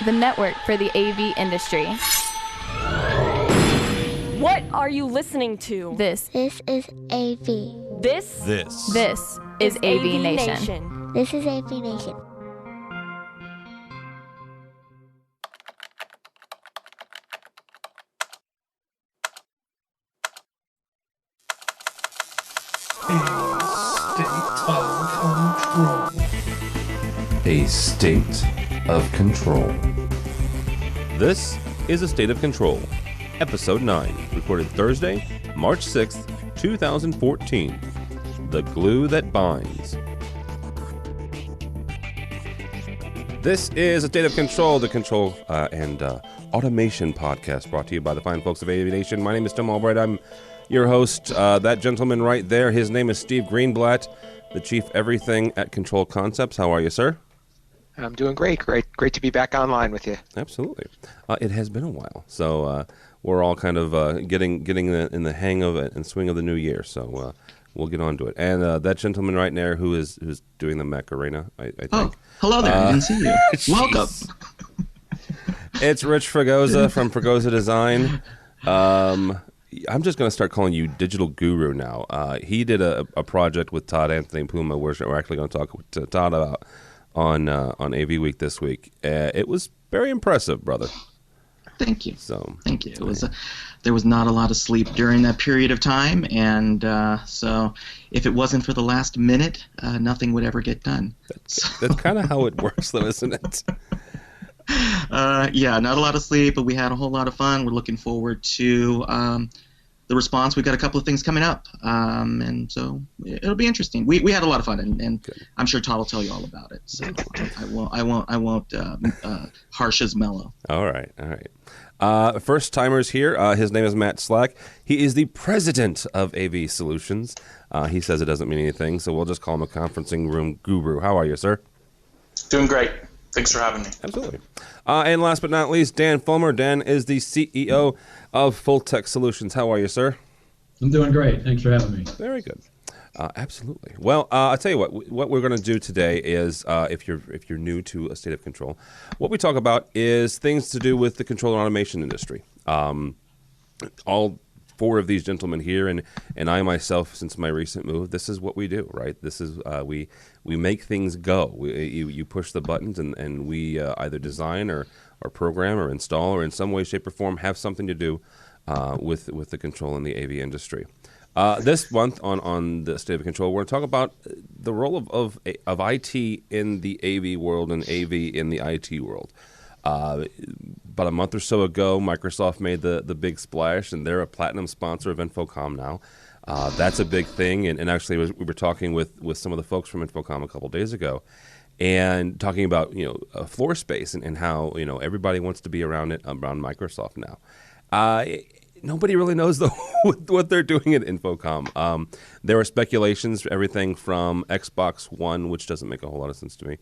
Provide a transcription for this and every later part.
the network for the AV industry. What are you listening to? This is AV. This is AVNation. This is AVNation. A state of control. This is A State of Control, Episode 9, recorded Thursday, March 6th, 2014. The Glue That Binds. This is A State of Control, the control and automation podcast brought to you by the fine folks of AVNation. My name is Tim Albright. I'm your host. That gentleman right there, his name is Steve Greenblatt, the Chief Everything at Control Concepts. How are you, sir? I'm doing great. Great to be back online with you. Absolutely. It has been a while, so we're all kind of getting in the hang of it and swing of the new year. So we'll get on to it. And that gentleman right there who's doing the Macarena, I think. Oh, hello there. I didn't see you. Welcome. It's Rich Fregosa from Fregosa Design. I'm just going to start calling you Digital Guru now. He did a project with Todd Anthony Puma, which we're actually going to talk to Todd about on AV Week this week. It was very impressive, brother. Thank you. Thank you. It was there was not a lot of sleep during that period of time, and so if it wasn't for the last minute, nothing would ever get done. That's kind of how it works, though, isn't it? Yeah, not a lot of sleep, but we had a whole lot of fun. We're looking forward to the response. We've got a couple of things coming up, and so it'll be interesting. We had a lot of fun, and I'm sure Todd will tell you all about it. So I won't harsh his mellow. All right. First timers here. His name is Matt Slack. He is the president of AV Solutions. He says it doesn't mean anything, so we'll just call him a conferencing room guru. How are you, sir? Doing great. Thanks for having me. Absolutely. And last but not least, Dan Fulmer. Dan is the CEO of Full Tech Solutions. How are you, sir? I'm doing great. Thanks for having me. Very good. Absolutely. Well, I'll tell you what we're going to do today is, if you're new to A State of Control, what we talk about is things to do with the control and automation industry. All four of these gentlemen here, and I myself, since my recent move, this is what we do, right? This is we make things go. You push the buttons, and we either design or program or install or in some way, shape, or form have something to do with the control in the AV industry. This month on the State of Control, we're going to talk about the role of IT in the AV world and AV in the IT world. About a month or so ago, Microsoft made the big splash, and they're a platinum sponsor of Infocom now. That's a big thing, and actually we were talking with some of the folks from Infocom a couple days ago, and talking about floor space and how everybody wants to be around Microsoft now. Nobody really knows what they're doing at Infocom. There are speculations, everything from Xbox One, which doesn't make a whole lot of sense to me,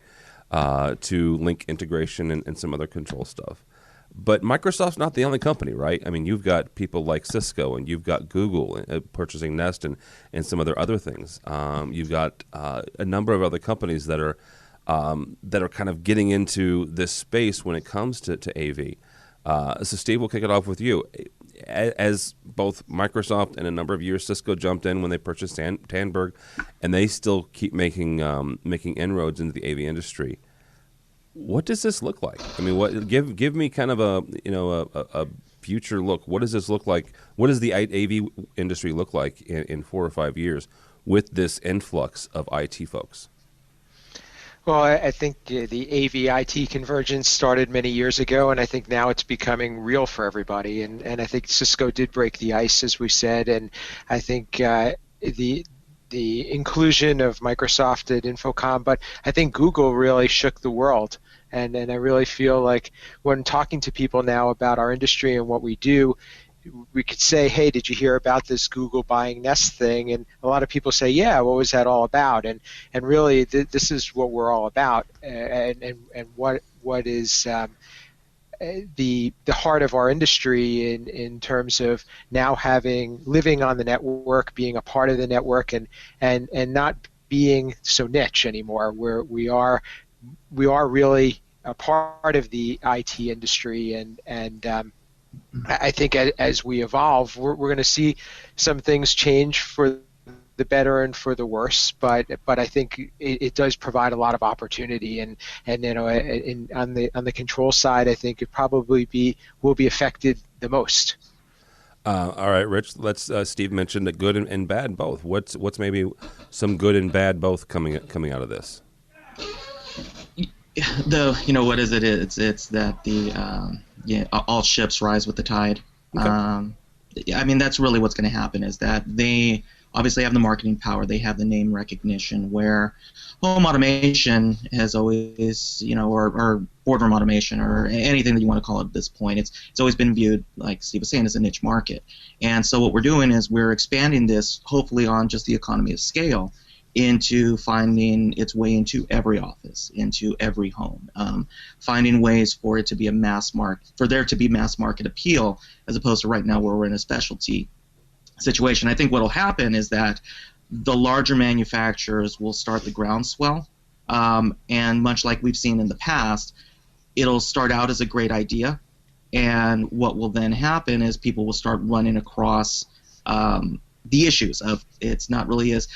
to link integration and some other control stuff. But Microsoft's not the only company, right? I mean, you've got people like Cisco, and you've got Google purchasing Nest and some other things. You've got a number of other companies that are kind of getting into this space when it comes to AV. So Steve, we'll kick it off with you. As both Microsoft and a number of years, Cisco jumped in when they purchased Tandberg, and they still keep making inroads into the AV industry. What does this look like? I mean, give me kind of a future look. What does this look like? What does the AV industry look like in 4 or 5 years with this influx of IT folks? Well, I think the AV IT convergence started many years ago, and I think now it's becoming real for everybody. And I think Cisco did break the ice, as we said, and I think the inclusion of Microsoft at Infocom, but I think Google really shook the world. And I really feel like when talking to people now about our industry and what we do, we could say, hey, did you hear about this Google buying Nest thing? And a lot of people say, yeah, what was that all about? And really, this is what we're all about, and what is the heart of our industry in terms of now living on the network, being a part of the network, and not being so niche anymore. Where we are really a part of the IT industry, and I think as we evolve, we're going to see some things change for the better and for the worse, but I think it does provide a lot of opportunity, and on the control side, I think it probably will be affected the most. All right, Rich. Let's. Steve mentioned that good and bad both. What's maybe some good and bad both coming out of this? What is it? It's that the all ships rise with the tide. Okay. That's really what's going to happen, is that they obviously have the marketing power, they have the name recognition, where home automation has always, or boardroom automation, or anything that you want to call it at this point, it's always been viewed, like Steve was saying, as a niche market. And so what we're doing is we're expanding this, hopefully on just the economy of scale, into finding its way into every office, into every home, finding ways for it to be for there to be mass market appeal, as opposed to right now where we're in a specialty situation. I think what will happen is that the larger manufacturers will start the groundswell, and much like we've seen in the past, it'll start out as a great idea, and what will then happen is people will start running across the issues of it's not really as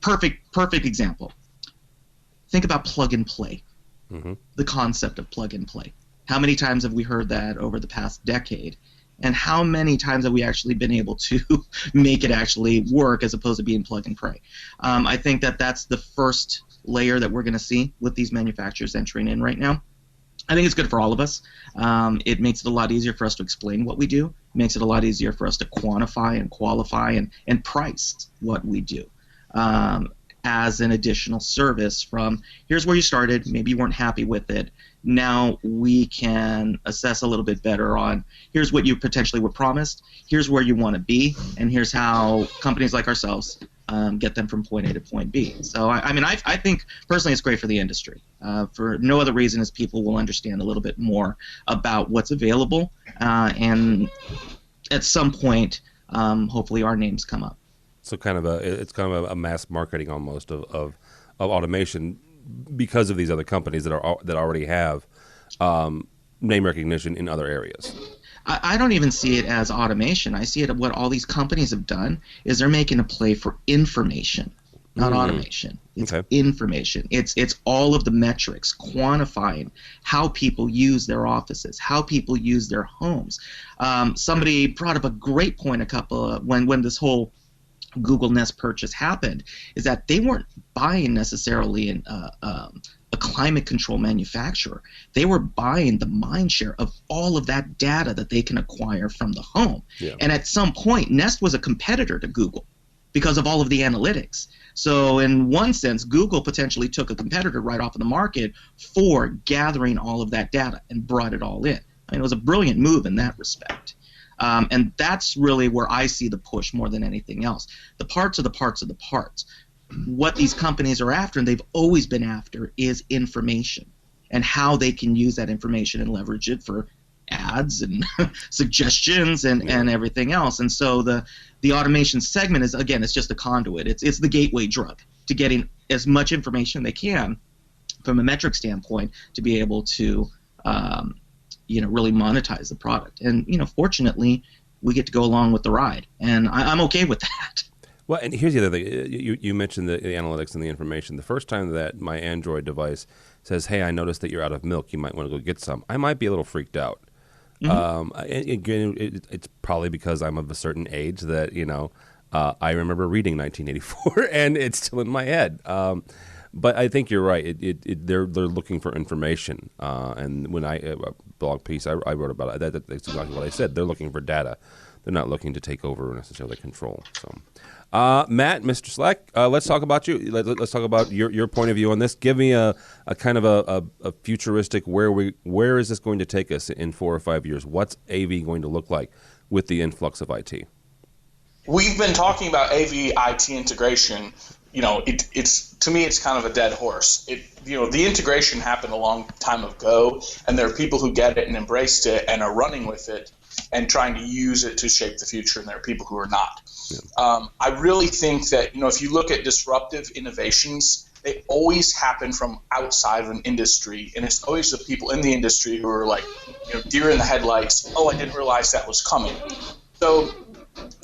perfect example. Think about plug and play. Mm-hmm. The concept of plug and play. How many times have we heard that over the past decade? And how many times have we actually been able to make it actually work as opposed to being plug and play? I think that's the first layer that we're going to see with these manufacturers entering in right now. I think it's good for all of us. It makes it a lot easier for us to explain what we do. It makes it a lot easier for us to quantify and qualify and price what we do as an additional service from here's where you started, maybe you weren't happy with it. Now we can assess a little bit better on here's what you potentially were promised, here's where you want to be, and here's how companies like ourselves get them from point A to point B. So I think personally it's great for the industry. For no other reason as people will understand a little bit more about what's available, and at some point hopefully our names come up. So it's kind of a mass marketing almost of automation, because of these other companies that already have name recognition in other areas. I don't even see it as automation. I see it what all these companies have done is they're making a play for information, not automation. It's information. It's all of the metrics, quantifying how people use their offices, how people use their homes. Somebody brought up a great point when this whole Google Nest purchase happened, is that they weren't buying necessarily a climate control manufacturer. They were buying the mind share of all of that data that they can acquire from the home. Yeah. And at some point, Nest was a competitor to Google because of all of the analytics. So in one sense, Google potentially took a competitor right off of the market for gathering all of that data and brought it all in. It was a brilliant move in that respect. And that's really where I see the push more than anything else. The parts are the parts of the parts. What these companies are after, and they've always been after, is information and how they can use that information and leverage it for ads and suggestions and everything else. And so the automation segment is, again, it's just a conduit. It's the gateway drug to getting as much information they can from a metric standpoint to be able to really monetize the product. And fortunately, we get to go along with the ride, and I'm okay with that. Well, and here's the other thing. You mentioned the analytics and the information. The first time that my Android device says, "Hey, I noticed that you're out of milk. You might want to go get some," I might be a little freaked out. Mm-hmm. Again, it's probably because I'm of a certain age that I remember reading 1984, and it's still in my head. But I think you're right. They're looking for information, and when a blog piece I wrote about it, that's exactly what I said. They're looking for data. They're not looking to take over or necessarily control. So, Matt, Mr. Slack, let's talk about you. Let's talk about your point of view on this. Give me a kind of a futuristic where is this going to take us in 4 or 5 years? What's AV going to look like with the influx of IT? We've been talking about AV IT integration. It's to me, it's kind of a dead horse. The integration happened a long time ago, and there are people who get it and embraced it and are running with it and trying to use it to shape the future, and there are people who are not. Yeah. I really think that if you look at disruptive innovations they always happen from outside of an industry, and it's always the people in the industry who are like, deer in the headlights. Oh, I didn't realize that was coming. So,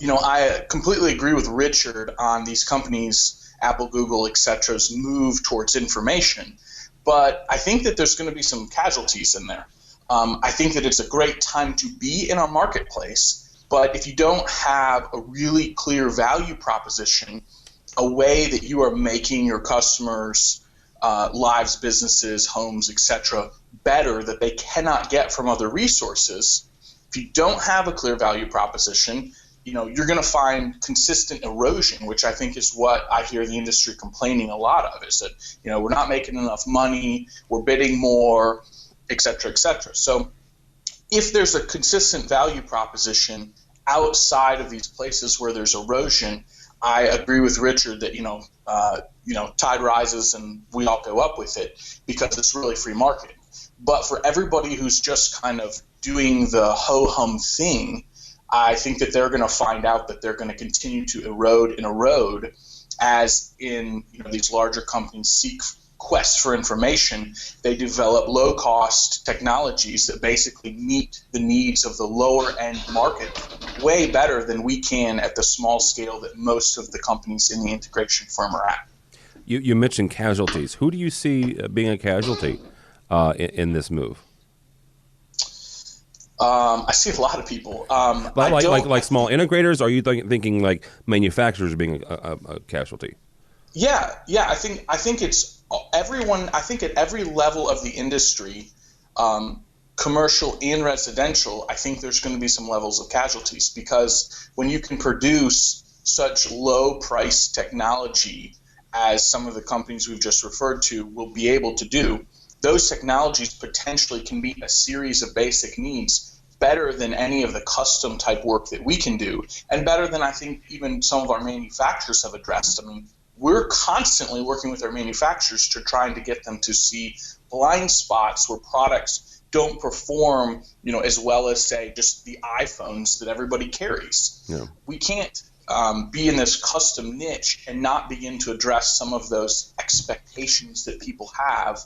I completely agree with Richard on these companies, Apple, Google, etc.'s move towards information. But I think that there's going to be some casualties in there. I think that it's a great time to be in our marketplace, but if you don't have a really clear value proposition, a way that you are making your customers' lives, businesses, homes, etc., better that they cannot get from other resources, if you don't have a clear value proposition, you're going to find consistent erosion, which I think is what I hear the industry complaining a lot of, is that, we're not making enough money, we're bidding more, et cetera, et cetera. So if there's a consistent value proposition outside of these places where there's erosion, I agree with Richard that, tide rises and we all go up with it because it's really free marketing. But for everybody who's just kind of doing the ho-hum thing, I think that they're going to find out that they're going to continue to erode as in these larger companies seek quest for information. They develop low-cost technologies that basically meet the needs of the lower-end market way better than we can at the small scale that most of the companies in the integration firm are at. You mentioned casualties. Who do you see being a casualty in this move? I see a lot of people. Like small integrators? Or are you thinking like manufacturers being a casualty? Yeah. I think it's everyone. I think at every level of the industry, commercial and residential, I think there's going to be some levels of casualties, because when you can produce such low price technology as some of the companies we've just referred to will be able to do, those technologies potentially can meet a series of basic needs better than any of the custom type work that we can do, and better than I think even some of our manufacturers have addressed. I mean, we're constantly working with our manufacturers to trying to get them to see blind spots where products don't perform, as well as, say, just the iPhones that everybody carries. Yeah. We can't be in this custom niche and not begin to address some of those expectations that people have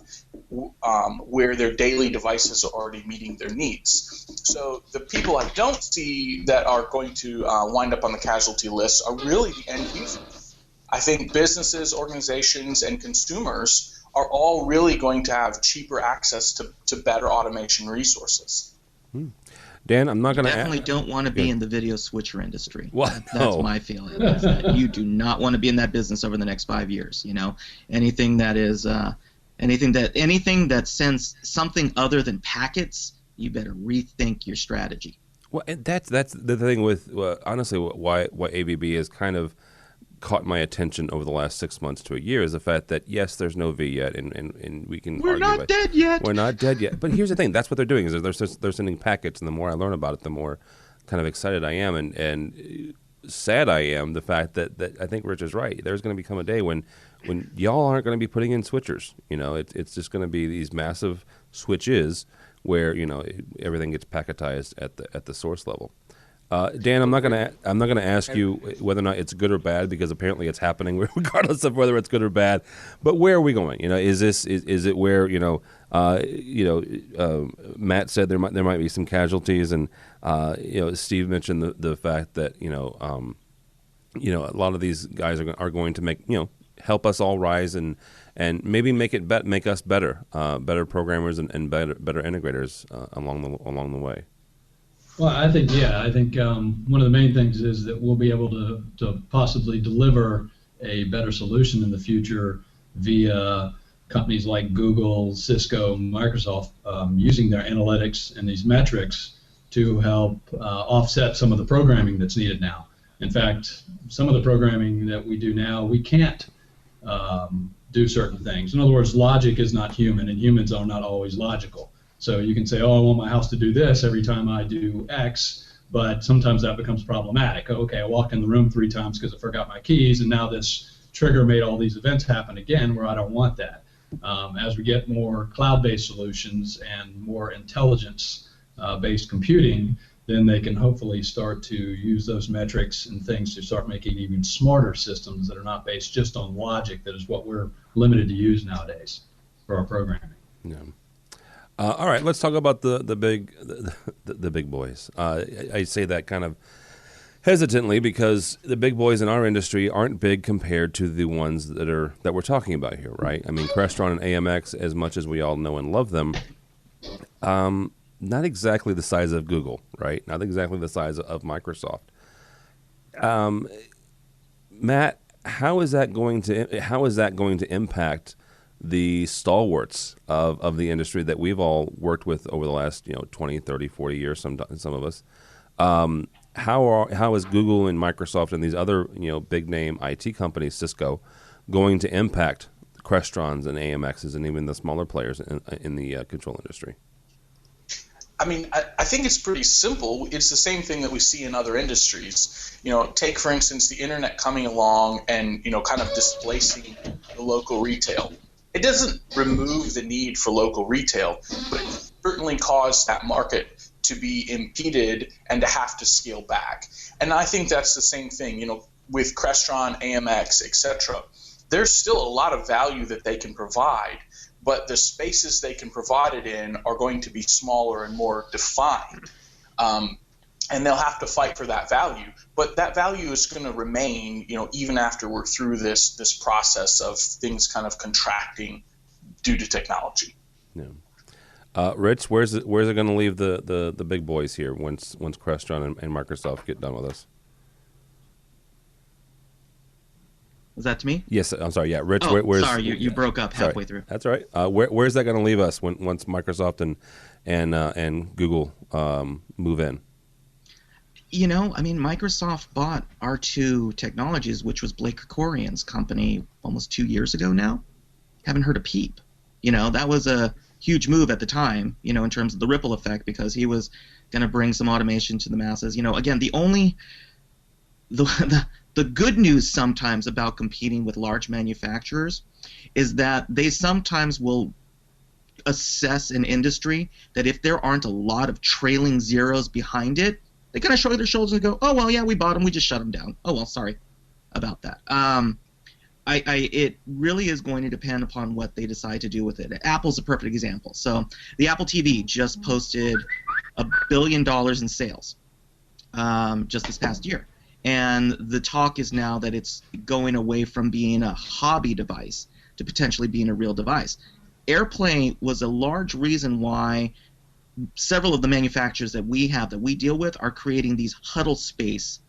where their daily devices are already meeting their needs. So the people I don't see that are going to wind up on the casualty list are really the end users. I think businesses, organizations, and consumers are all really going to have cheaper access to better automation resources. Dan, I'm not going to definitely don't want to be in the video switcher industry. What? That's my feeling. Is that you do not want to be in that business over the next 5 years. Anything that is anything that sends something other than packets, you better rethink your strategy. Well, and that's the thing with honestly why ABB has kind of caught my attention over the last 6 months to a year is the fact that, yes, there's no V yet, and we can We're not dead yet. We're not dead yet. But here's the thing. That's what they're doing, is they're sending packets, and the more I learn about it, the more kind of excited I am and sad I am, the fact that I think Rich is right. There's going to become a day when y'all aren't going to be putting in switchers. It's just going to be these massive switches where, everything gets packetized at the source level. Dan, I'm not gonna ask you whether or not it's good or bad, because apparently it's happening regardless of whether it's good or bad. But where are we going? Is it where Matt said there might be some casualties, and Steve mentioned the fact that a lot of these guys are going to make help us all rise and maybe make us better programmers and better integrators along the way. Well, I think one of the main things is that we'll be able to possibly deliver a better solution in the future via companies like Google, Cisco, Microsoft, using their analytics and these metrics to help offset some of the programming that's needed now. In fact, some of the programming that we do now, we can't do certain things. In other words, logic is not human, and humans are not always logical. So you can say, oh, I want my house to do this every time I do X, but sometimes that becomes problematic. Okay, I walked in the room 3 times because I forgot my keys, and now this trigger made all these events happen again where I don't want that. As we get more cloud-based solutions and more intelligence-based computing, then they can hopefully start to use those metrics and things to start making even smarter systems that are not based just on logic, that is what we're limited to use nowadays for our programming. Yeah. All right, let's talk about the big boys. I say that kind of hesitantly because the big boys in our industry aren't big compared to the ones that we're talking about here, right? I mean, Crestron and AMX, as much as we all know and love them, not exactly the size of Google, right? Not exactly the size of Microsoft. Matt, how is that going to impact the stalwarts of the industry that we've all worked with over the last 20, 30, 40 years, some of us? How is Google and Microsoft and these other big name IT companies, Cisco, going to impact Crestrons and AMXs and even the smaller players in the control industry? I mean, I think it's pretty simple. It's the same thing that we see in other industries. Take, for instance, the internet coming along and, kind of displacing the local retail. It doesn't remove the need for local retail, but it certainly caused that market to be impeded and to have to scale back. And I think that's the same thing, with Crestron, AMX, etc. There's still a lot of value that they can provide, but the spaces they can provide it in are going to be smaller and more defined. And they'll have to fight for that value. But that value is going to remain, even after we're through this process of things kind of contracting due to technology. Yeah. Rich, where's it going to leave the big boys here once Crestron and Microsoft get done with us? Was that to me? Yes, I'm sorry. Yeah, Rich. Oh, sorry, you broke up halfway through. That's all right. Where's that going to leave us once Microsoft and Google move in? Microsoft bought R2 Technologies, which was Blake Corian's company, almost 2 years ago now. Haven't heard a peep. That was a huge move at the time, in terms of the ripple effect, because he was going to bring some automation to the masses. Again, the good news sometimes about competing with large manufacturers is that they sometimes will assess an industry that if there aren't a lot of trailing zeros behind it, they kind of shrug their shoulders and go, oh, well, yeah, we bought them, we just shut them down. Oh, well, sorry about that. It really is going to depend upon what they decide to do with it. Apple's a perfect example. So the Apple TV just posted $1 billion in sales just this past year. And the talk is now that it's going away from being a hobby device to potentially being a real device. AirPlay was a large reason why several of the manufacturers that we deal with are creating these huddle space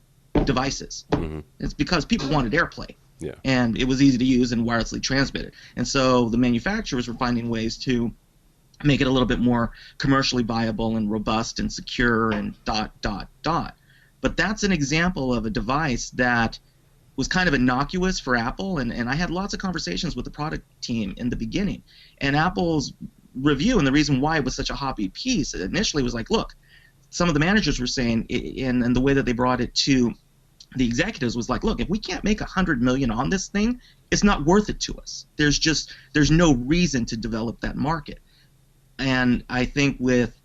devices. Mm-hmm. It's because people wanted AirPlay. Yeah. And it was easy to use and wirelessly transmitted. And so the manufacturers were finding ways to make it a little bit more commercially viable and robust and secure and ... But that's an example of a device that was kind of innocuous for Apple, and I had lots of conversations with the product team in the beginning. And Apple's review, and the reason why it was such a hobby piece initially, was like, look, some of the managers were saying, and the way that they brought it to the executives was like, look, if we can't make $100 million on this thing, it's not worth it to us. There's no reason to develop that market. And I think with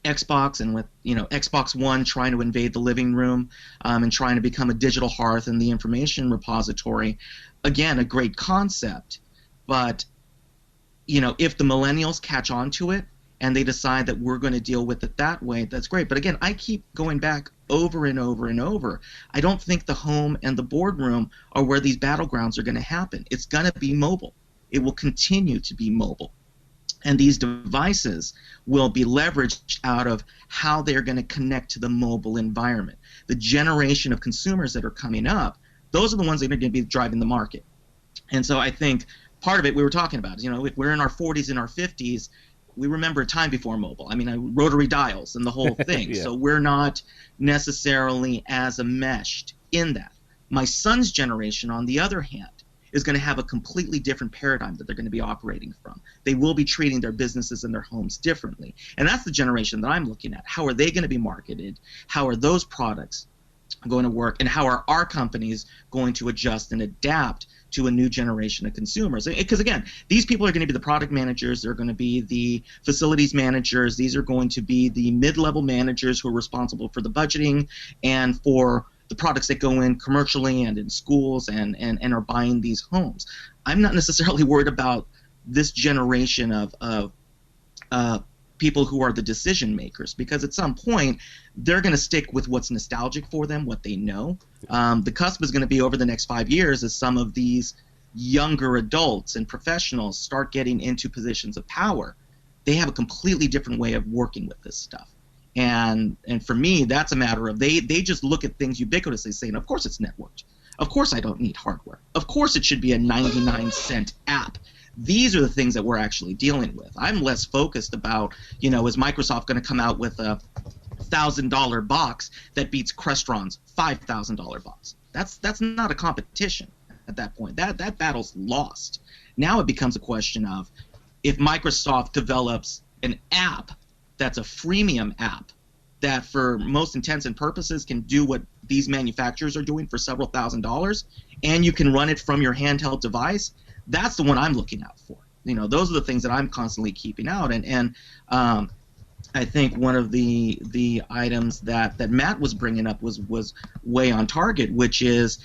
Xbox and with Xbox One trying to invade the living room and trying to become a digital hearth and the information repository, again, a great concept. But if the millennials catch on to it and they decide that we're going to deal with it that way, that's great. But again, I keep going back over and over and over. I don't think the home and the boardroom are where these battlegrounds are going to happen. It's going to be mobile. It will continue to be mobile. And these devices will be leveraged out of how they're going to connect to the mobile environment. The generation of consumers that are coming up, those are the ones that are going to be driving the market. And so I think part of it we were talking about is, if we're in our 40s and our 50s, we remember a time before mobile. I mean, rotary dials and the whole thing. Yeah. So we're not necessarily as enmeshed in that. My son's generation, on the other hand, is going to have a completely different paradigm that they're going to be operating from. They will be treating their businesses and their homes differently. And that's the generation that I'm looking at. How are they going to be marketed? How are those products going to work? And how are our companies going to adjust and adapt to a new generation of consumers? Because, again, these people are going to be the product managers. They're going to be the facilities managers. These are going to be the mid-level managers who are responsible for the budgeting and for the products that go in commercially and in schools and are buying these homes. I'm not necessarily worried about this generation of people who are the decision makers, because at some point they're going to stick with what's nostalgic for them, what they know. The cusp is going to be over the next 5 years as some of these younger adults and professionals start getting into positions of power. They have a completely different way of working with this stuff. And for me, that's a matter of they just look at things ubiquitously, saying, of course it's networked. Of course I don't need hardware. Of course it should be a 99-cent app. These are the things that we're actually dealing with. I'm less focused about, is Microsoft going to come out with a $1,000 box that beats Crestron's $5,000 box? That's not a competition at that point. That battle's lost. Now it becomes a question of, if Microsoft develops an app that's a freemium app that for most intents and purposes can do what these manufacturers are doing for several $1,000s, and you can run it from your handheld device, that's the one I'm looking out for. Those are the things that I'm constantly keeping out. And I think one of the items that Matt was bringing up was way on target, which is,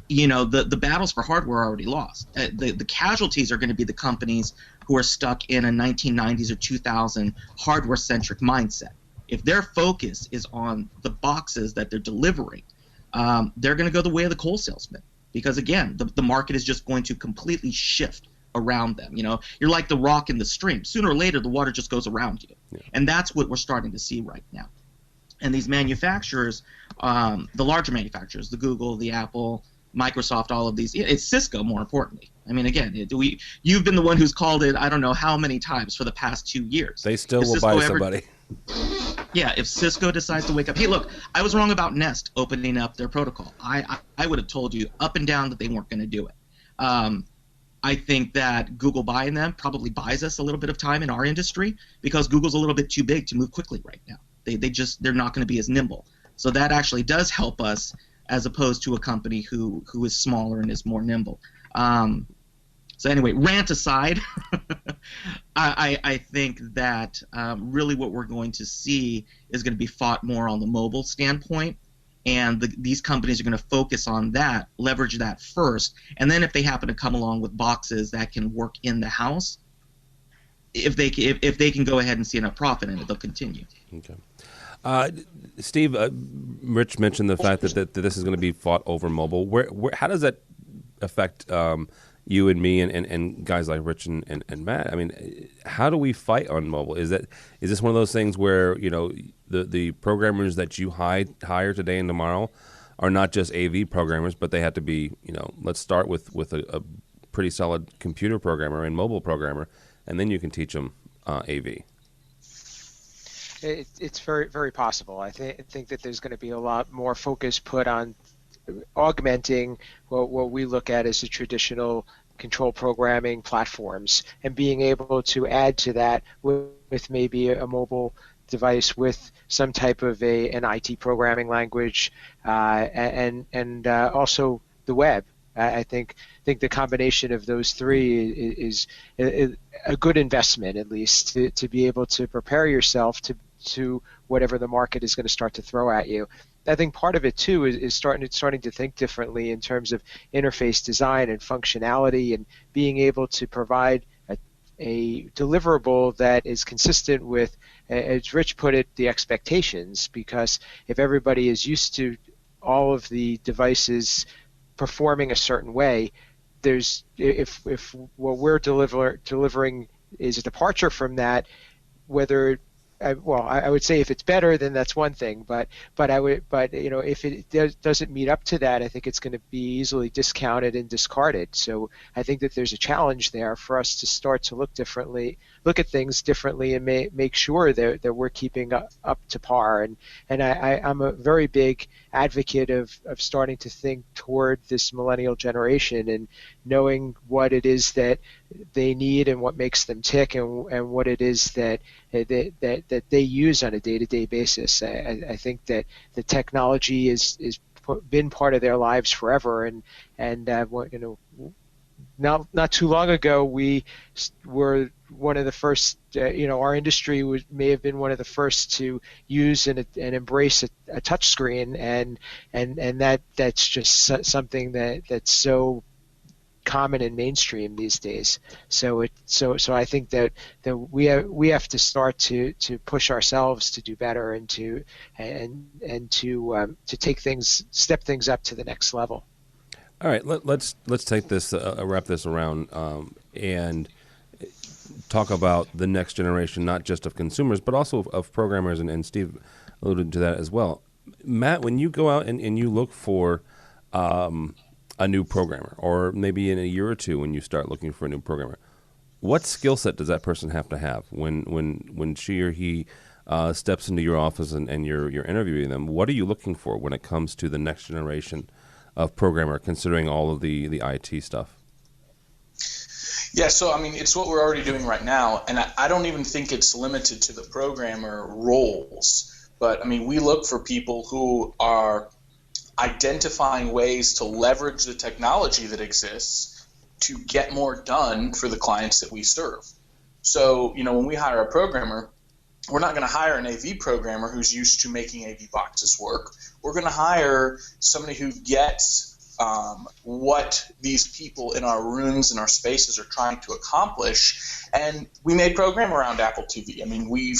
the battles for hardware are already lost. The casualties are going to be the companies who are stuck in a 1990s or 2000 hardware-centric mindset. If their focus is on the boxes that they're delivering, they're going to go the way of the coal salesman. Because, again, the market is just going to completely shift around them. You're like the rock in the stream. Sooner or later, the water just goes around you. Yeah. And that's what we're starting to see right now. And these manufacturers, the larger manufacturers, the Google, the Apple, Microsoft, all of these, it's Cisco more importantly. I mean, again, you've been the one who's called it I don't know how many times for the past 2 years. They still will buy somebody. Yeah, if Cisco decides to wake up, hey, look, I was wrong about Nest opening up their protocol. I would have told you up and down that they weren't going to do it. I think that Google buying them probably buys us a little bit of time in our industry because Google's a little bit too big to move quickly right now. They're not going to be as nimble. So that actually does help us as opposed to a company who is smaller and is more nimble. So anyway, rant aside, I think that really what we're going to see is going to be fought more on the mobile standpoint, and these companies are going to focus on that, leverage that first, and then if they happen to come along with boxes that can work in the house, if they can go ahead and see enough profit in it, they'll continue. Okay. Steve, Rich mentioned the fact that this is going to be fought over mobile. How does that affect you and me and guys like Rich and Matt? I mean, how do we fight on mobile? Is this one of those things where the programmers that you hire today and tomorrow are not just AV programmers, but they have to be let's start with a pretty solid computer programmer and mobile programmer, and then you can teach them AV. It's very, very possible. I think that there's going to be a lot more focus put on augmenting what we look at as the traditional control programming platforms and being able to add to that with maybe a mobile device with some type of an IT programming language and also the web. I think the combination of those three is a good investment, at least, to be able to prepare yourself to whatever the market is going to start to throw at you. I think part of it too is starting to think differently in terms of interface design and functionality, and being able to provide a deliverable that is consistent with, as Rich put it, the expectations. Because if everybody is used to all of the devices performing a certain way, if what we're delivering is a departure from that, whether I would say if it's better, then that's one thing. But if it doesn't meet up to that, I think it's going to be easily discounted and discarded. So I think that there's a challenge there for us to start to look at things differently, and make sure that we're keeping up to par. And I'm a very big advocate of starting to think toward this millennial generation and knowing what it is that they need and what makes them tick, and what it is that they use on a day-to-day basis. I think that the technology is been part of their lives forever, and not too long ago we were one of the first. Our industry may have been one of the first to use and embrace a touch screen, and that's just something that's so common and mainstream these days. So I think that we have to start to push ourselves to do better and to step things up to the next level. All right, let's take this wrap this around and talk about the next generation, not just of consumers, but also of programmers, and Steve alluded to that as well. Matt, when you go out and you look for a new programmer, or maybe in a year or two when you start looking for a new programmer, what skill set does that person have to have when she or he steps into your office and you're interviewing them? What are you looking for when it comes to the next generation of programmer, considering all of the IT stuff? Yeah, so I mean, it's what we're already doing right now, and I don't even think it's limited to the programmer roles. But I mean, we look for people who are identifying ways to leverage the technology that exists to get more done for the clients that we serve. So, when we hire a programmer, we're not going to hire an AV programmer who's used to making AV boxes work. We're going to hire somebody who gets what these people in our rooms and our spaces are trying to accomplish. And we made program around Apple TV. I mean, we've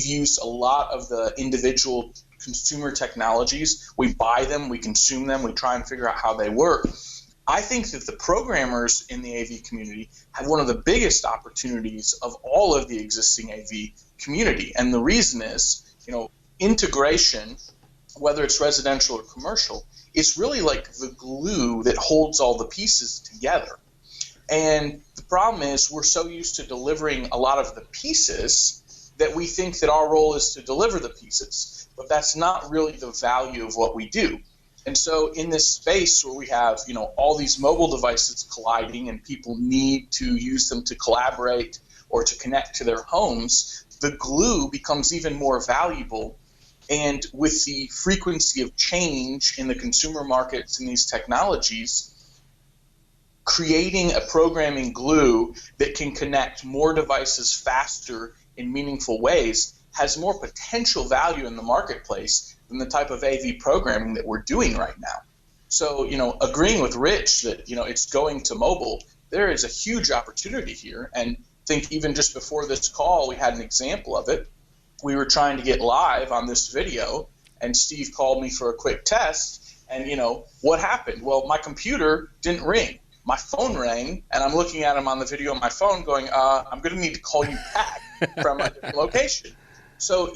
used a lot of the individual consumer technologies. We buy them, we consume them, we try and figure out how they work. I think that the programmers in the AV community have one of the biggest opportunities of all of the existing AV community. And the reason is, integration, whether it's residential or commercial, is really like the glue that holds all the pieces together. And the problem is we're so used to delivering a lot of the pieces that we think that our role is to deliver the pieces. But that's not really the value of what we do. And so in this space where we have, all these mobile devices colliding and people need to use them to collaborate or to connect to their homes, the glue becomes even more valuable. And with the frequency of change in the consumer markets and these technologies, creating a programming glue that can connect more devices faster in meaningful ways has more potential value in the marketplace than the type of AV programming that we're doing right now. So, agreeing with Rich that, it's going to mobile, there is a huge opportunity here. And I think even just before this call, we had an example of it. We were trying to get live on this video, and Steve called me for a quick test, and, what happened? Well, my computer didn't ring. My phone rang, and I'm looking at him on the video on my phone going, I'm going to need to call you back from a different location. So,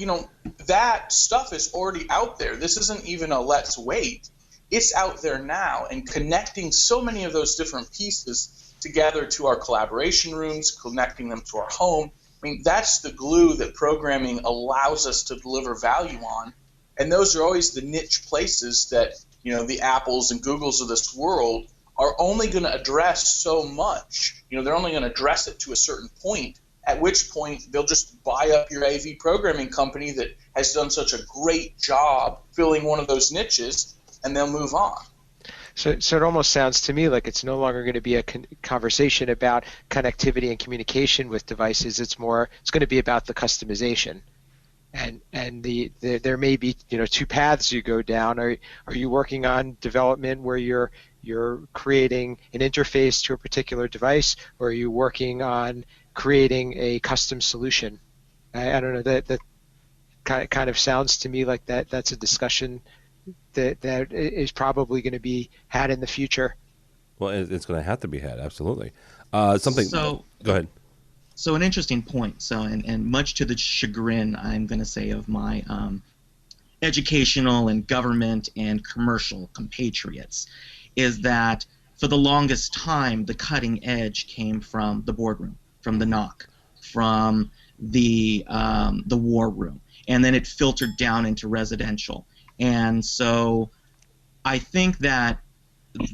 that stuff is already out there. This isn't even a let's wait. It's out there now, and connecting so many of those different pieces together to our collaboration rooms, connecting them to our home. I mean, that's the glue that programming allows us to deliver value on. And those are always the niche places that, the Apples and Googles of this world are only going to address so much. They're only going to address it to a certain point, at which point they'll just buy up your AV programming company that has done such a great job filling one of those niches, and they'll move on. So it almost sounds to me like it's no longer going to be a conversation about connectivity and communication with devices. It's going to be about the customization, and there may be two paths you go down. Are you working on development where you're creating an interface to a particular device, or are you working on creating a custom solution? I don't know, that kind of sounds to me like that's a discussion that is probably going to be had in the future. Well, it's going to have to be had, absolutely. Go ahead. So an interesting point. So, and much to the chagrin, I'm going to say, of my educational and government and commercial compatriots, is that for the longest time, the cutting edge came from the boardroom, from the NOC, from the war room, and then it filtered down into residential. And so I think that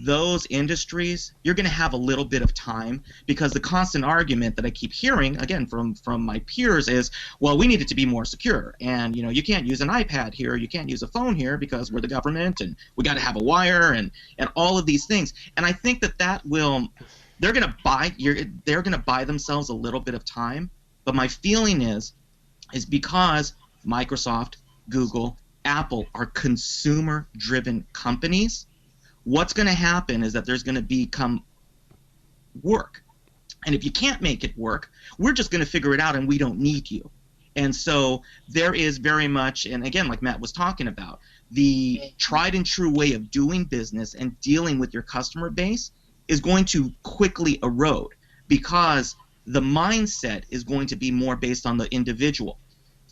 those industries, you're going to have a little bit of time, because the constant argument that I keep hearing, again, from my peers is, well, we need it to be more secure. And, you can't use an iPad here, you can't use a phone here because we're the government, and we got to have a wire and all of these things. And I think that they're going to buy themselves a little bit of time. But my feeling is because Microsoft, Google, Apple are consumer-driven companies, what's going to happen is that there's going to become work. And if you can't make it work, we're just going to figure it out and we don't need you. And so there is very much, and again, like Matt was talking about, the tried and true way of doing business and dealing with your customer base is going to quickly erode because the mindset is going to be more based on the individual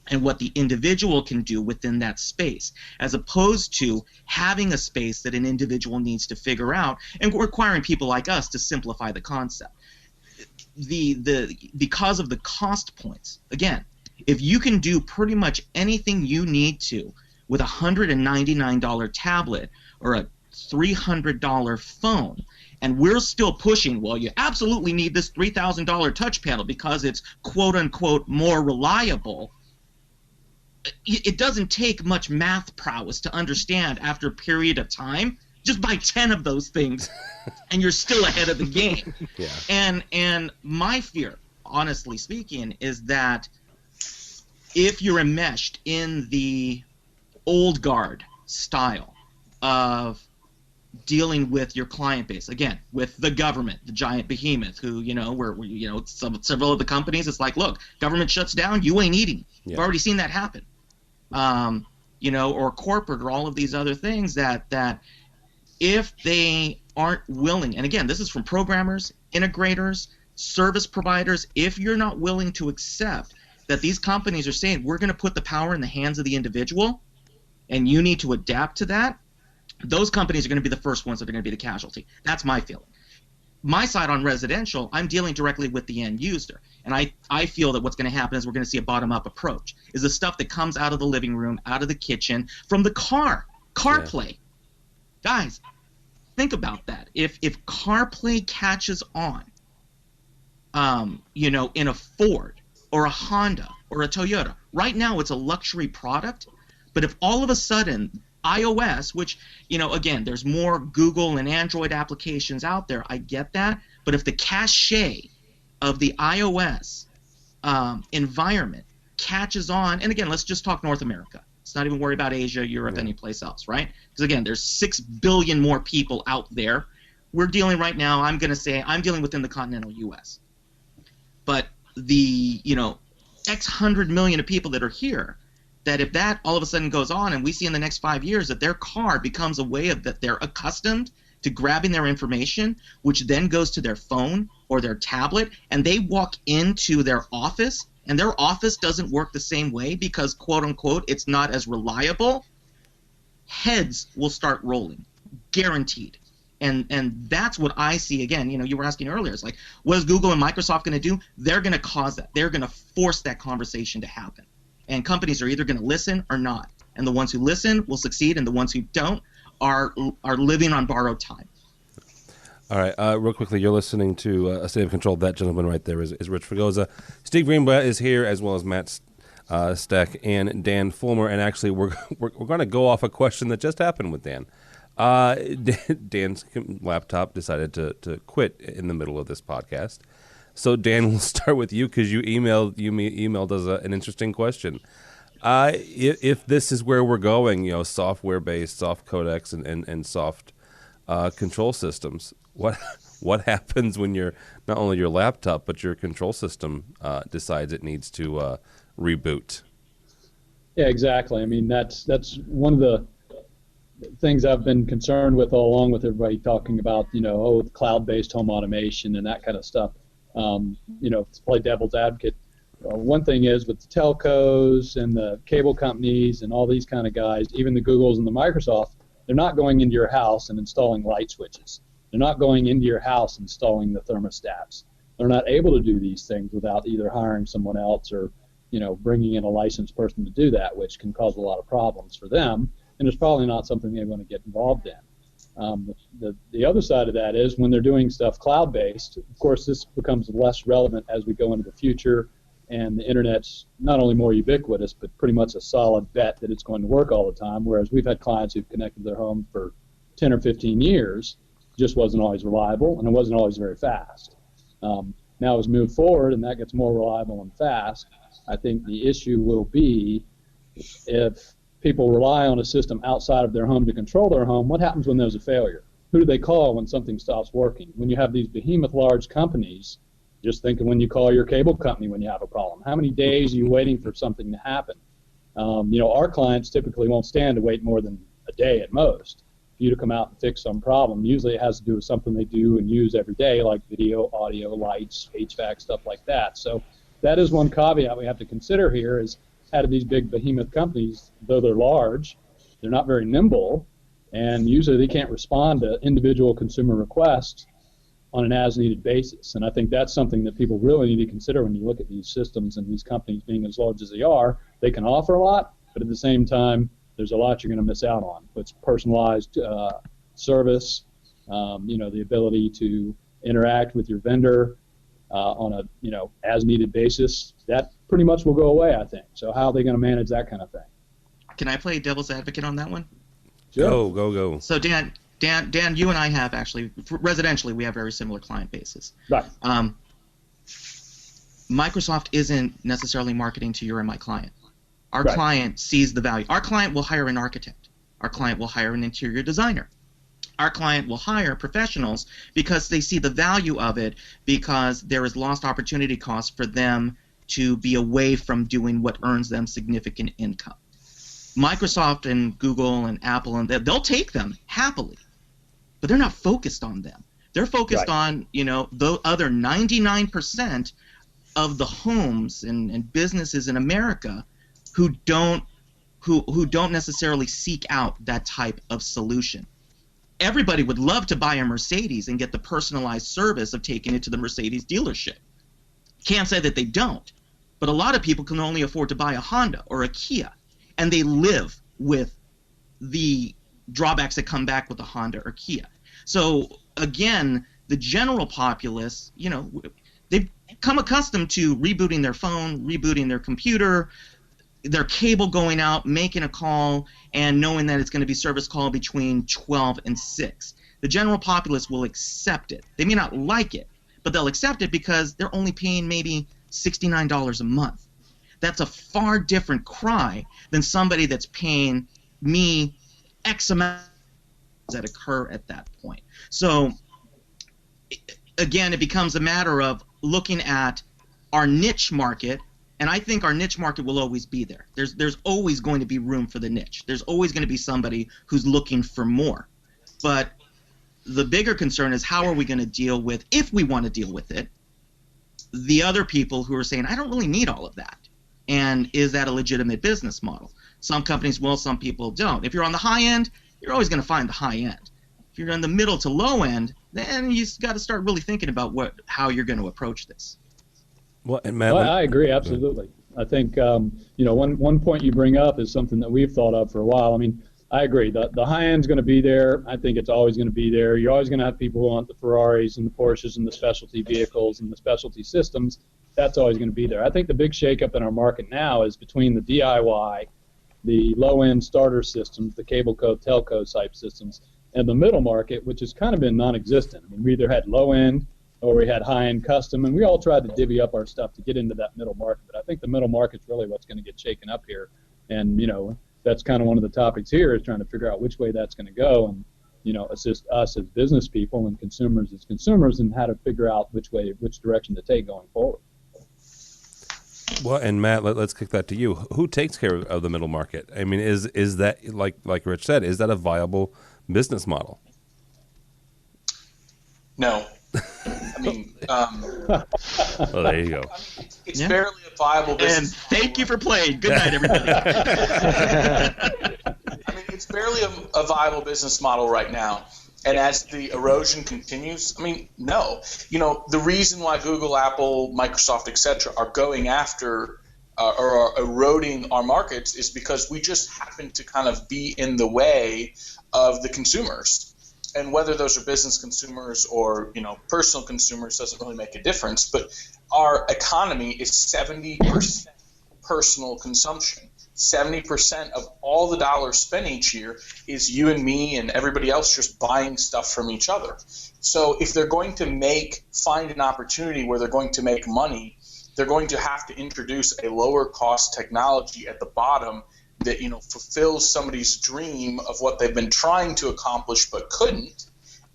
and what the individual can do within that space, as opposed to having a space that an individual needs to figure out and requiring people like us to simplify the concept. Because of the cost points, again, if you can do pretty much anything you need to with a $199 tablet or a $300 phone, and we're still pushing, well, you absolutely need this $3,000 touch panel because it's quote-unquote more reliable, it doesn't take much math prowess to understand after a period of time, just buy 10 of those things and you're still ahead of the game. Yeah. And my fear, honestly speaking, is that if you're enmeshed in the old guard style of dealing with your client base, again, with the government, the giant behemoth, who, several of the companies, it's like, look, government shuts down, you ain't eating. Yeah. You've already seen that happen. Or corporate or all of these other things that if they aren't willing, and again, this is from programmers, integrators, service providers, if you're not willing to accept that these companies are saying, we're going to put the power in the hands of the individual, and you need to adapt to that, those companies are going to be the first ones that are going to be the casualty. That's my feeling. My side on residential, I'm dealing directly with the end user. And I feel that what's going to happen is we're going to see a bottom-up approach, is the stuff that comes out of the living room, out of the kitchen, from the CarPlay. Yeah. Guys, think about that. If CarPlay catches on, in a Ford or a Honda or a Toyota, right now it's a luxury product, but if all of a sudden iOS, which, again, there's more Google and Android applications out there, I get that, but if the cachet of the iOS environment catches on, and again, let's just talk North America. Let's not even worry about Asia, Europe, any place else, right? Because again, there's 6 billion more people out there. We're dealing right now, I'm dealing within the continental U.S. But the, X hundred million of people that are here, that if that all of a sudden goes on and we see in the next 5 years that their car becomes a way of that they're accustomed to grabbing their information, which then goes to their phone or their tablet, and they walk into their office and their office doesn't work the same way because, quote unquote, it's not as reliable, heads will start rolling, guaranteed. And that's what I see. Again, you were asking earlier, it's like, what is Google and Microsoft going to do? They're going to cause that. They're going to force that conversation to happen. And companies are either going to listen or not. And the ones who listen will succeed, and the ones who don't are living on borrowed time. All right, real quickly, you're listening to A State of Control. That gentleman right there is Rich Fregosa. Steve Greenblatt is here, as well as Matt Steck and Dan Fulmer. And actually, we're going to go off a question that just happened with Dan. Dan's laptop decided to quit in the middle of this podcast. So Dan, we'll start with you because you emailed us an interesting question. If this is where we're going, software-based, soft codecs and soft control systems, what happens when not only your laptop but your control system decides it needs to reboot? Yeah, exactly. I mean, that's one of the things I've been concerned with all along with everybody talking about, cloud-based home automation and that kind of stuff. To play devil's advocate, one thing is with the telcos and the cable companies and all these kind of guys, even the Googles and the Microsoft, they're not going into your house and installing light switches. They're not going into your house installing the thermostats. They're not able to do these things without either hiring someone else or, bringing in a licensed person to do that, which can cause a lot of problems for them. And it's probably not something they want to get involved in. The other side of that is when they're doing stuff cloud-based, of course, this becomes less relevant as we go into the future, and the Internet's not only more ubiquitous, but pretty much a solid bet that it's going to work all the time, whereas we've had clients who've connected their home for 10 or 15 years, just wasn't always reliable, and it wasn't always very fast. Now as we move forward and that gets more reliable and fast, I think the issue will be if people rely on a system outside of their home to control their home, what happens when there's a failure? who do they call when something stops working? When you have these behemoth large companies, just think of when you call your cable company when you have a problem. How many days are you waiting for something to happen? Our clients typically won't stand to wait more than a day at most for you to come out and fix some problem. Usually it has to do with something they do and use every day, like video, audio, lights, HVAC, stuff like that. So that is one caveat we have to consider here is how do these big behemoth companies, though they're large, they're not very nimble, and usually they can't respond to individual consumer requests on an as-needed basis. And I think that's something that people really need to consider when you look at these systems and these companies being as large as they are. They can offer a lot, but at the same time, there's a lot you're going to miss out on. It's personalized service, the ability to interact with your vendor on a as-needed basis. That pretty much will go away, I think. So how are they going to manage that kind of thing? Can I play devil's advocate on that one? Sure. Go. So Dan, you and I have actually, residentially, we have very similar client bases. Right. Microsoft isn't necessarily marketing to your and my client. Our Right. client sees the value. Our client will hire an architect. Our client will hire an interior designer. Our client will hire professionals because they see the value of it, because there is lost opportunity cost for them to be away from doing what earns them significant income. Microsoft and Google and Apple, and they'll take them happily, but they're not focused on them. They're focused Right. on the other 99% of the homes and businesses in America who don't necessarily seek out that type of solution. Everybody would love to buy a Mercedes and get the personalized service of taking it to the Mercedes dealership. Can't say that they don't, but a lot of people can only afford to buy a Honda or a Kia, and they live with the drawbacks that come back with a Honda or Kia. So again, the general populace, they've come accustomed to rebooting their phone, rebooting their computer, their cable going out, making a call, and knowing that it's going to be service call between 12 and 6. The general populace will accept it. They may not like it, but they'll accept it because they're only paying maybe $69 a month. That's a far different cry than somebody that's paying me X amount that occur at that point. So again, it becomes a matter of looking at our niche market, and I think our niche market will always be there. There's always going to be room for the niche. There's always going to be somebody who's looking for more. But the bigger concern is how are we going to deal with, if we want to deal with it, the other people who are saying, I don't really need all of that. And is that a legitimate business model? Some companies will, some people don't. If you're on the high end, you're always going to find the high end. If you're on the middle to low end, then you've got to start really thinking about how you're going to approach this. Well, and Matt, I agree, absolutely. I think one point you bring up is something that we've thought of for a while. I mean, I agree. The high end's going to be there. I think it's always going to be there. You're always going to have people who want the Ferraris and the Porsches and the specialty vehicles and the specialty systems. That's always going to be there. I think the big shakeup in our market now is between the DIY, the low-end starter systems, the cable code, telco type systems, and the middle market, which has kind of been non-existent. I mean, we either had low-end or we had high-end custom, and we all tried to divvy up our stuff to get into that middle market. But I think the middle market's really what's going to get shaken up here. And, that's kind of one of the topics here is trying to figure out which way that's going to go and, assist us as business people and consumers as consumers and how to figure out which direction to take going forward. Well, and Matt, let's kick that to you. Who takes care of the middle market? I mean, is that, like Rich said, is that a viable business model? No. I mean, well, there you go. It's barely a viable business. And thank you for playing. Good night, everybody. I mean, it's barely a viable business model right now. And as the erosion continues, I mean, no. The reason why Google, Apple, Microsoft, etc. are going after or are eroding our markets is because we just happen to kind of be in the way of the consumers. And whether those are business consumers or, personal consumers doesn't really make a difference. But our economy is 70% personal consumption. 70% of all the dollars spent each year is you and me and everybody else just buying stuff from each other. So if they're going to find an opportunity where they're going to make money, they're going to have to introduce a lower cost technology at the bottom that fulfills somebody's dream of what they've been trying to accomplish but couldn't.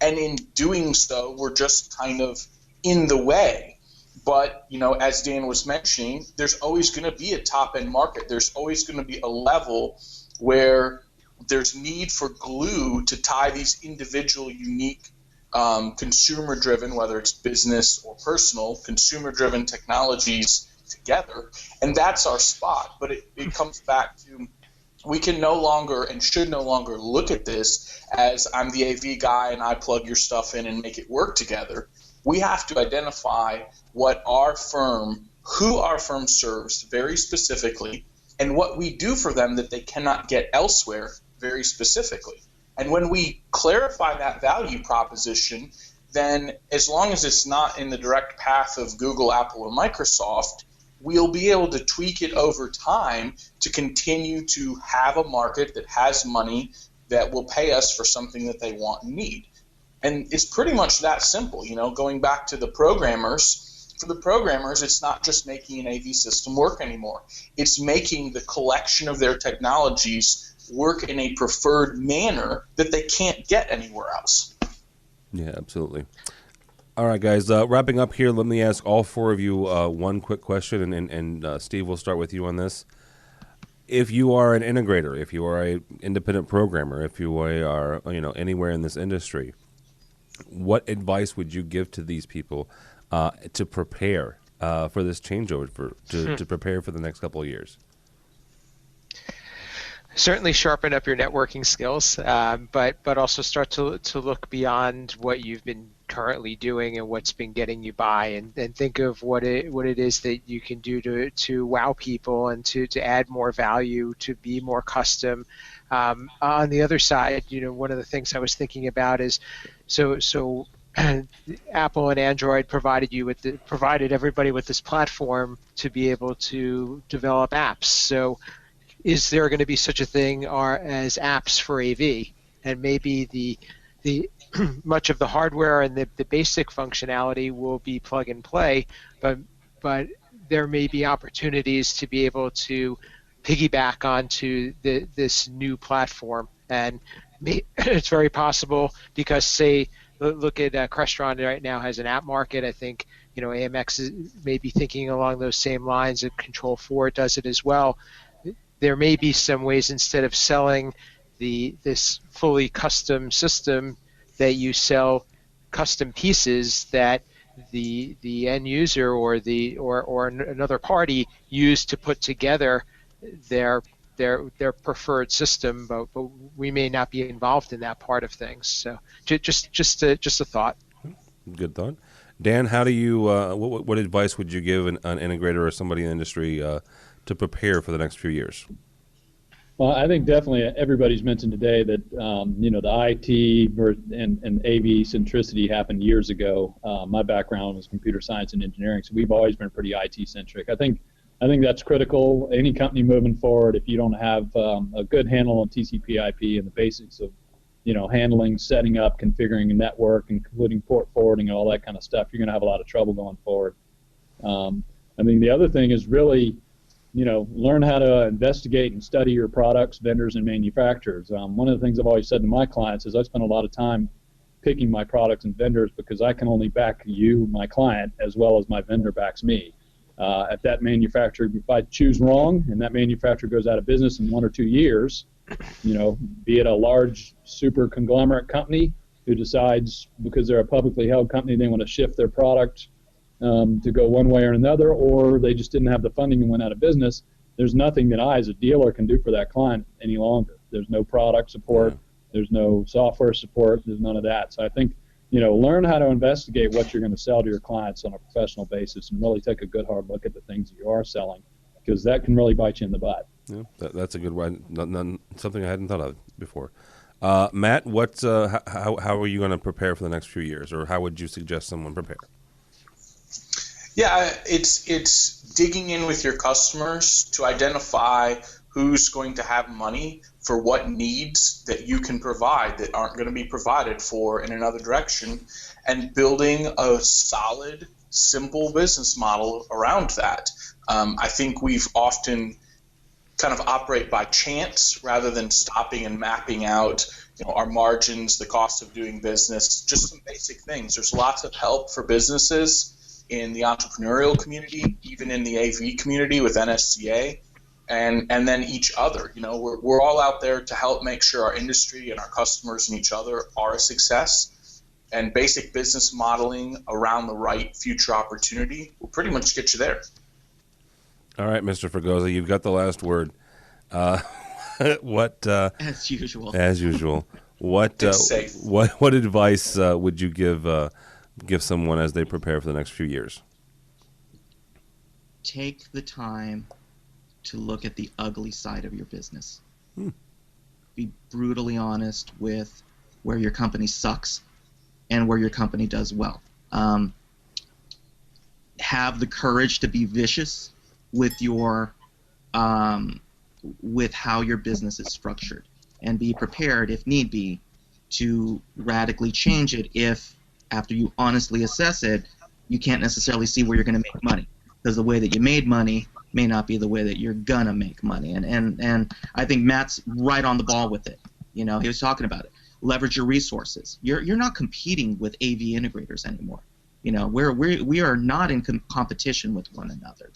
And in doing so, we're just kind of in the way. But, as Dan was mentioning, there's always going to be a top-end market. There's always going to be a level where there's need for glue to tie these individual, unique, consumer-driven, whether it's business or personal, consumer-driven technologies together. And that's our spot. But it comes back to, we can no longer and should no longer look at this as I'm the AV guy and I plug your stuff in and make it work together. We have to identify who our firm serves very specifically, and what we do for them that they cannot get elsewhere very specifically. And when we clarify that value proposition, then as long as it's not in the direct path of Google, Apple, or Microsoft, we'll be able to tweak it over time to continue to have a market that has money that will pay us for something that they want and need. And it's pretty much that simple, going back to the programmers. For the programmers, it's not just making an AV system work anymore. It's making the collection of their technologies work in a preferred manner that they can't get anywhere else. Yeah, absolutely. All right, guys, wrapping up here, let me ask all four of you one quick question, and Steve, we'll start with you on this. If you are an integrator, if you are an independent programmer, if you are anywhere in this industry, what advice would you give to these people to prepare for this changeover, to prepare for the next couple of years? Certainly sharpen up your networking skills, but also start to look beyond what you've been currently doing and what's been getting you by, and think of what it is that you can do to wow people and to add more value, to be more custom. On the other side, one of the things I was thinking about is so Apple and Android provided everybody with this platform to be able to develop apps. So is there going to be such a thing as apps for AV? And maybe the much of the hardware and the basic functionality will be plug and play, but there may be opportunities to be able to piggyback onto this new platform. And it's very possible because, say, look at Crestron right now has an app market. I think AMX is maybe thinking along those same lines, and Control4 does it as well. There may be some ways, instead of selling this fully custom system, that you sell custom pieces that the end user or another party use to put together their preferred system, but we may not be involved in that part of things. So just a thought. Good thought. Dan, how do you what advice would you give an integrator or somebody in the industry to prepare for the next few years? Well, I think definitely everybody's mentioned today that the IT and AV centricity happened years ago. My background was computer science and engineering, so we've always been pretty IT-centric. I think that's critical. Any company moving forward, if you don't have a good handle on TCP/IP and the basics of handling, setting up, configuring a network, including port forwarding and all that kind of stuff, you're going to have a lot of trouble going forward. The other thing is really learn how to investigate and study your products, vendors, and manufacturers. One of the things I've always said to my clients is I spend a lot of time picking my products and vendors because I can only back you, my client, as well as my vendor backs me. If that manufacturer, if I choose wrong and that manufacturer goes out of business in 1 or 2 years, be it a large super conglomerate company who decides because they're a publicly held company they want to shift their product to go one way or another, or they just didn't have the funding and went out of business, there's nothing that I as a dealer can do for that client any longer. There's no product support, there's no software support, there's none of that. So I think, learn how to investigate what you're going to sell to your clients on a professional basis and really take a good hard look at the things that you are selling, because that can really bite you in the butt. Yeah, that's a good one. Something I hadn't thought of before. Matt, how are you going to prepare for the next few years, or how would you suggest someone prepare? Yeah, it's digging in with your customers to identify who's going to have money for what needs that you can provide that aren't going to be provided for in another direction, and building a solid, simple business model around that. I think we've often kind of operate by chance rather than stopping and mapping out our margins, the cost of doing business, just some basic things. There's lots of help for businesses in the entrepreneurial community, even in the AV community with NSCA, and then each other. We're all out there to help make sure our industry and our customers and each other are a success. And basic business modeling around the right future opportunity will pretty much get you there. All right, Mr. Fregosa, you've got the last word. What? As usual. As usual. What advice would you give someone as they prepare for the next few years? Take the time to look at the ugly side of your business. Be brutally honest with where your company sucks and where your company does well. Have the courage to be vicious with your with how your business is structured, and be prepared, if need be, to radically change it if, after you honestly assess it, you can't necessarily see where you're going to make money, because the way that you made money may not be the way that you're going to make money. And I think Matt's right on the ball with it. He was talking about it. Leverage your resources. You're not competing with AV integrators anymore. We are not in competition with one another.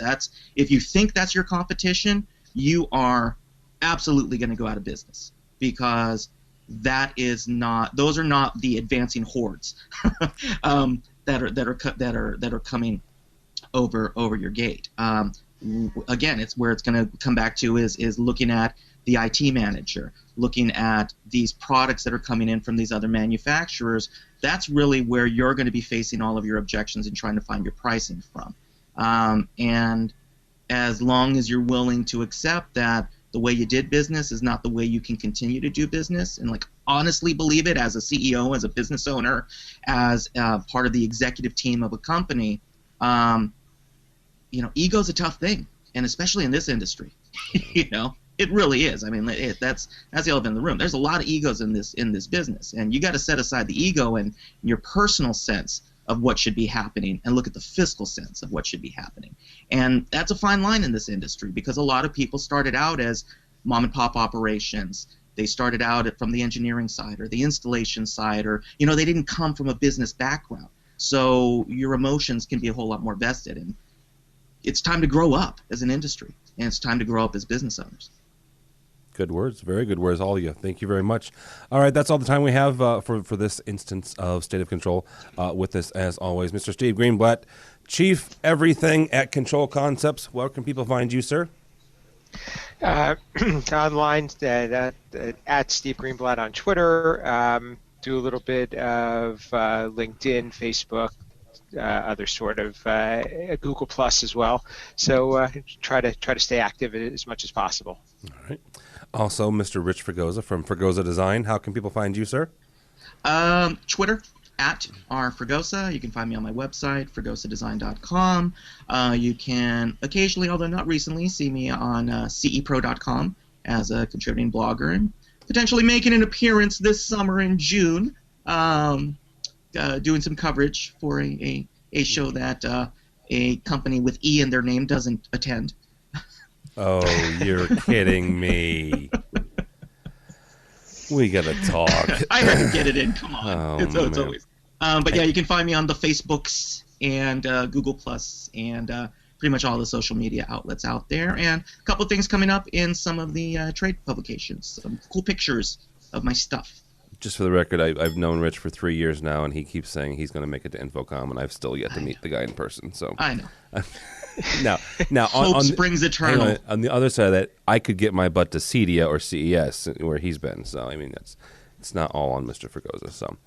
If you think that's your competition, you are absolutely going to go out of business, because those are not the advancing hordes that are coming over your gate. Again, it's where it's going to come back to is looking at the IT manager, looking at these products that are coming in from these other manufacturers. That's really where you're going to be facing all of your objections and trying to find your pricing from. And as long as you're willing to accept that the way you did business is not the way you can continue to do business, and honestly believe it as a CEO, as a business owner, as part of the executive team of a company, ego's a tough thing, and especially in this industry, it really is. I mean, that's the elephant in the room. There's a lot of egos in this business, and you got to set aside the ego and your personal sense of what should be happening and look at the fiscal sense of what should be happening. And that's a fine line in this industry, because a lot of people started out as mom and pop operations. They started out from the engineering side or the installation side, or they didn't come from a business background. So your emotions can be a whole lot more vested, and it's time to grow up as an industry, and it's time to grow up as business owners. Good words. Very good words, all of you. Thank you very much. All right, that's all the time we have for this instance of State of Control. With us, as always, Mr. Steve Greenblatt, Chief Everything at Control Concepts. Where can people find you, sir? Online at Steve Greenblatt on Twitter. Do a little bit of LinkedIn, Facebook, other sort of Google Plus as well. So try to stay active as much as possible. All right. Also, Mr. Rich Fregosa from Fregosa Design. How can people find you, sir? Twitter at @rfregosa. You can find me on my website, fregosadesign.com. You can occasionally, although not recently, see me on cepro.com as a contributing blogger, and potentially making an appearance this summer in June, doing some coverage for a show that a company with E in their name doesn't attend. Oh, you're kidding me. We got to talk. I had to get it in. Come on. Oh, it's always. But yeah, you can find me on the Facebooks and Google Plus and pretty much all the social media outlets out there. And a couple of things coming up in some of the trade publications. Some cool pictures of my stuff. Just for the record, I've known Rich for 3 years now, and he keeps saying he's going to make it to Infocom, and I've still yet to meet the guy in person. So I know. Now hope springs eternal. On the other side of that, I could get my butt to CEDIA or CES where he's been. So I mean, it's not all on Mr. Fregosa. So,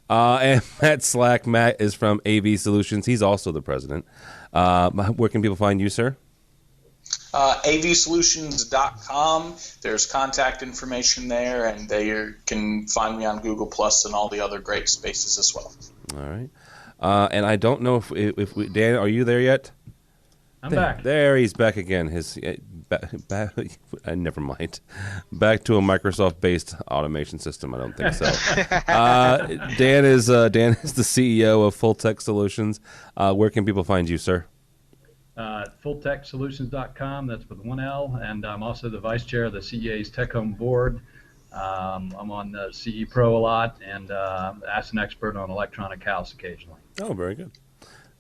and Matt Slack. Matt is from AV Solutions. He's also the president. Where can people find you, sir? avsolutions.com. There's contact information there, and they can find me on Google Plus and all the other great spaces as well. All right. And I don't know if we, Dan, are you there yet? I'm back. There, he's back again. Never mind. Back to a Microsoft-based automation system. I don't think so. Dan is the CEO of Full Tech Solutions. Where can people find you, sir? fulltechsolutions.com. That's with one L. And I'm also the vice chair of the CEA's Tech Home Board. I'm on the CE Pro a lot and ask an expert on electronic house occasionally. Oh, very good.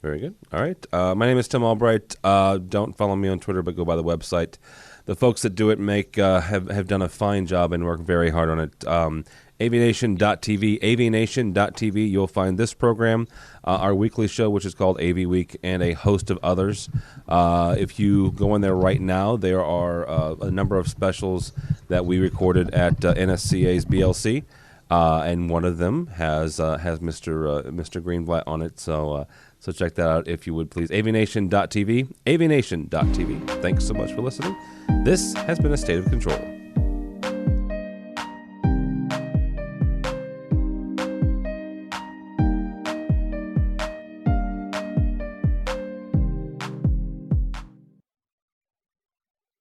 Very good. All right. My name is Tim Albright. Don't follow me on Twitter, but go by the website. The folks that do it have done a fine job and work very hard on it. AVNation.tv, AVNation.tv. You'll find this program, our weekly show, which is called AV Week, and a host of others. If you go in there right now, there are a number of specials that we recorded at NSCA's BLC, and one of them has Mr. Greenblatt on it. So check that out if you would please. AVNation.tv, AVNation.tv. Thanks so much for listening. This has been A State of Control.